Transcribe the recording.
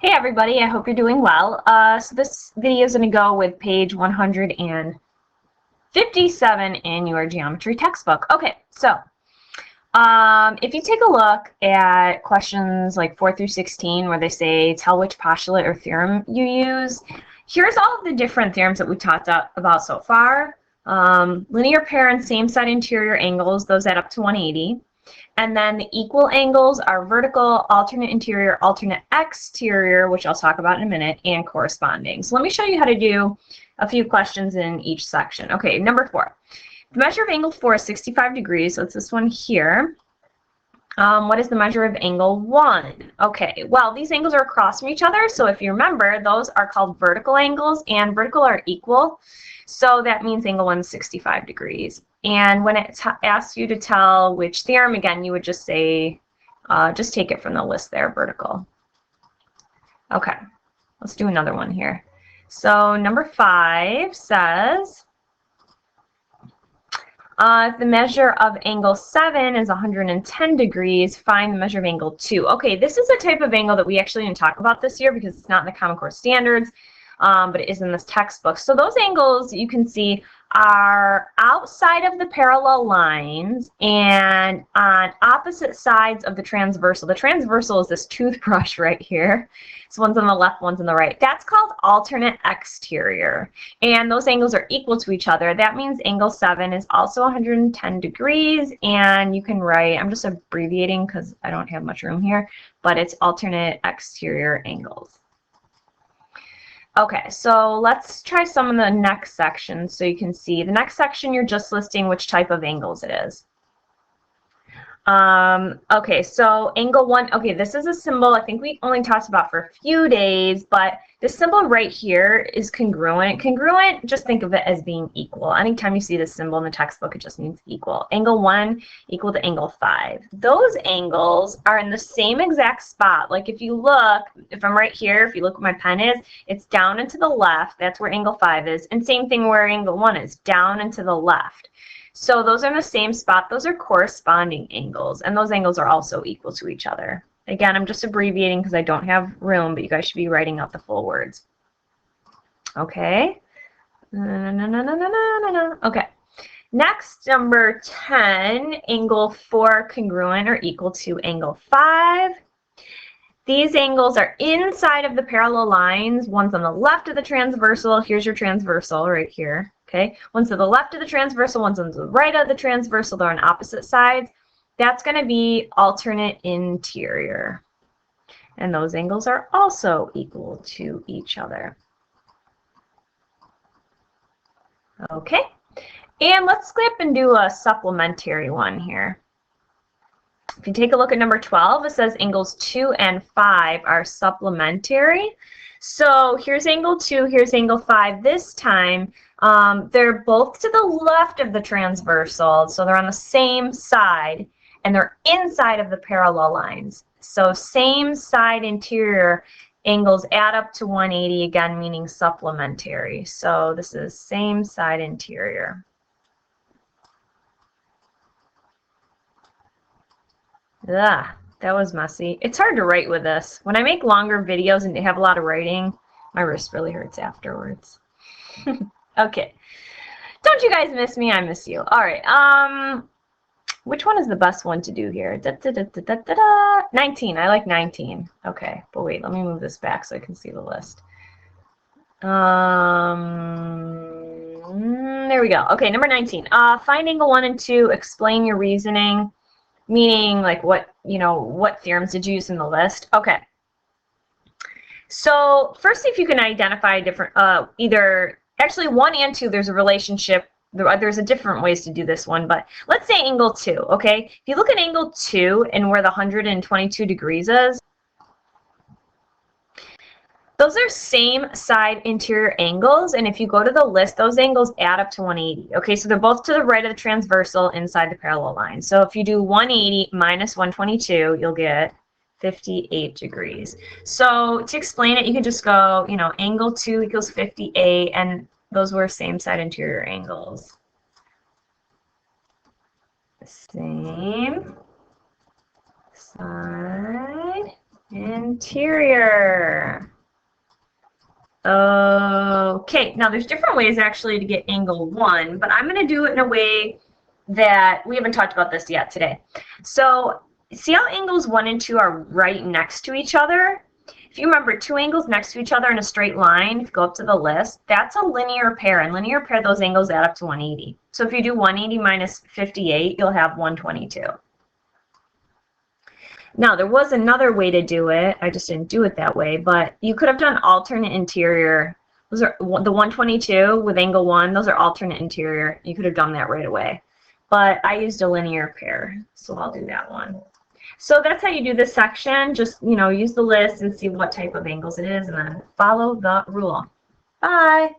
Hey everybody, I hope you're doing well. So this video is going to go with page 157 in your geometry textbook. Okay, so if you take a look at questions like 4 through 16 where they say tell which postulate or theorem you use, here's all of the different theorems that we talked about so far. Linear pair and same side interior angles, those add up to 180. And then the equal angles are vertical, alternate interior, alternate exterior, which I'll talk about in a minute, and corresponding. So let me show you how to do a few questions in each section. Okay, number 4. The measure of angle 4 is 65 degrees, so it's this one here. What is the measure of angle 1? Okay, well, these angles are across from each other, so if you remember, those are called vertical angles, and vertical are equal, so that means angle 1 is 65 degrees. And when it asks you to tell which theorem, again, you would just say, just take it from the list there, vertical. Okay, let's do another one here. So number 5 says, if the measure of angle 7 is 110 degrees, find the measure of angle 2. Okay, this is a type of angle that we actually didn't talk about this year because it's not in the Common Core Standards, but it is in this textbook. So those angles, you can see, are outside of the parallel lines and on opposite sides of the transversal. The transversal is this toothbrush right here. So one's on the left, one's on the right. That's called alternate exterior. And those angles are equal to each other. That means angle 7 is also 110 degrees. And you can write, I'm just abbreviating because I don't have much room here, but it's alternate exterior angles. Okay, so let's try some of the next sections so you can see. The next section, you're just listing which type of angles it is. Okay, so angle 1, okay, this is a symbol I think we only talked about for a few days, but this symbol right here is congruent. Congruent, just think of it as being equal. Anytime you see this symbol in the textbook, it just means equal. Angle 1 equal to angle 5. Those angles are in the same exact spot. Like if you look, if I'm right here, if you look where my pen is, it's down and to the left. That's where angle 5 is. And same thing where angle 1 is, down and to the left. So those are in the same spot. Those are corresponding angles, and those angles are also equal to each other. Again, I'm just abbreviating because I don't have room, but you guys should be writing out the full words. Okay. Okay. Next, number 10, angle 4 congruent or equal to angle 5. These angles are inside of the parallel lines. One's on the left of the transversal. Here's your transversal right here. Okay, one's to the left of the transversal, one's on the right of the transversal. They're on opposite sides. That's going to be alternate interior. And those angles are also equal to each other. Okay, and let's skip and do a supplementary one here. If you take a look at number 12, it says angles 2 and 5 are supplementary. So here's angle 2, here's angle 5. This time, they're both to the left of the transversal, so they're on the same side, and they're inside of the parallel lines. So same side interior angles add up to 180, again, meaning supplementary. So this is same side interior. Ugh, that was messy. It's hard to write with this. When I make longer videos and have a lot of writing, my wrist really hurts afterwards. Okay. Don't you guys miss me? I miss you. All right. Which one is the best one to do here? 19. I like 19. Okay. But wait, let me move this back so I can see the list. There we go. Okay, number 19. Find angle 1 and 2. Explain your reasoning. Meaning, like, what theorems did you use in the list? Okay. So first, if you can identify different, actually 1 and 2, there's a relationship. There's a different ways to do this one, but let's say angle 2, okay? If you look at angle 2 and where the 122 degrees is, those are same side interior angles, and if you go to the list, those angles add up to 180. Okay, so they're both to the right of the transversal inside the parallel line. So if you do 180 minus 122, you'll get 58 degrees. So to explain it, you can just go, angle 2 equals 58, and those were same side interior angles. Same side interior interior. Okay, now there's different ways actually to get angle 1, but I'm going to do it in a way that we haven't talked about this yet today. So see how angles 1 and 2 are right next to each other? If you remember, two angles next to each other in a straight line, if you go up to the list, that's a linear pair. And linear pair, those angles add up to 180. So if you do 180 minus 58, you'll have 122. Now, there was another way to do it. I just didn't do it that way. But you could have done alternate interior. Those are the 122 with angle 1. Those are alternate interior. You could have done that right away. But I used a linear pair, so I'll do that one. So that's how you do this section. Just, use the list and see what type of angles it is, and then follow the rule. Bye.